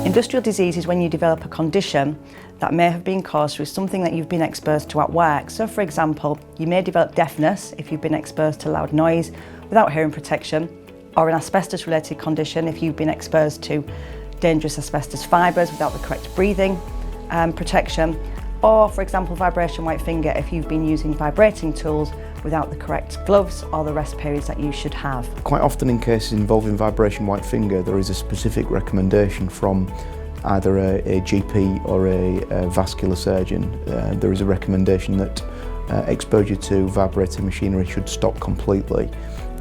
Industrial disease is when you develop a condition that may have been caused through something that you've been exposed to at work. So for example, you may develop deafness if you've been exposed to loud noise without hearing protection, or an asbestos related condition if you've been exposed to dangerous asbestos fibres without the correct breathing protection, or for example vibration white finger if you've been using vibrating tools without the correct gloves or the rest periods that you should have. Quite often in cases involving vibration white finger, there is a specific recommendation from either a GP or a vascular surgeon. There is a recommendation that exposure to vibrating machinery should stop completely.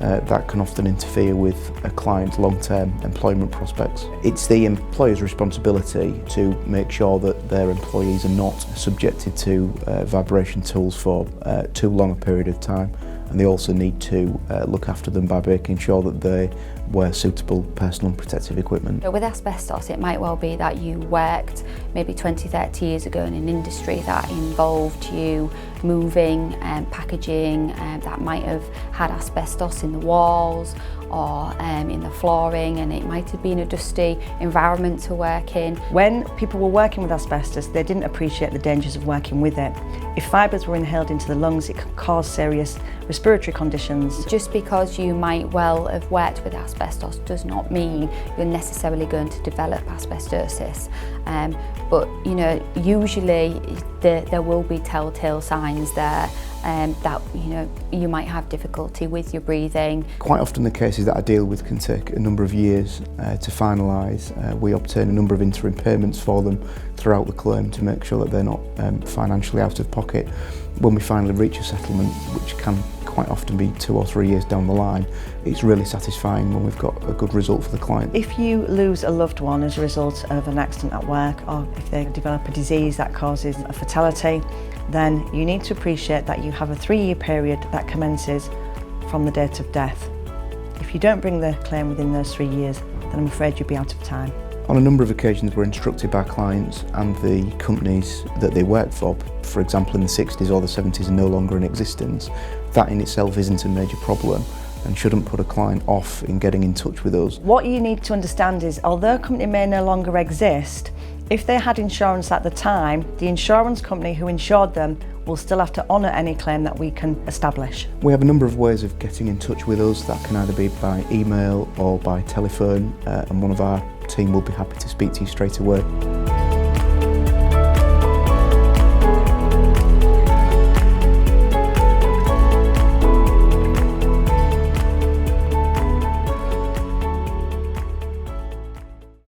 That can often interfere with a client's long-term employment prospects. It's the employer's responsibility to make sure that their employees are not subjected to vibration tools for too long a period of time, and they also need to look after them by making sure that they wear suitable personal and protective equipment. So with asbestos, it might well be that you worked maybe 20-30 years ago in an industry that involved you moving and packaging that might have had asbestos in the walls or in the flooring, and it might have been a dusty environment to work in. When people were working with asbestos, they didn't appreciate the dangers of working with it. If fibres were inhaled into the lungs, it could cause serious respiratory conditions. Just because you might well have worked with asbestos does not mean you're necessarily going to develop asbestosis. But you know, usually there will be telltale signs there that you might have difficulty with your breathing. Quite often the cases that I deal with can take a number of years to finalise. We obtain a number of interim payments for them throughout the claim to make sure that they're not financially out of pocket. When we finally reach a settlement, which can quite often be 2 or 3 years down the line, it's really satisfying when we've got a good result for the client. If you lose a loved one as a result of an accident at work, or if they develop a disease that causes a fatality, then you need to appreciate that you have a 3-year period that commences from the date of death. If you don't bring the claim within those 3 years, then I'm afraid you'll be out of time. On a number of occasions we're instructed by clients and the companies that they work for example in the 60s or the 70s are no longer in existence. That in itself isn't a major problem and shouldn't put a client off in getting in touch with us. What you need to understand is, although a company may no longer exist, if they had insurance at the time, the insurance company who insured them will still have to honour any claim that we can establish. We have a number of ways of getting in touch with us. That can either be by email or by telephone, and one of our team will be happy to speak to you straight away.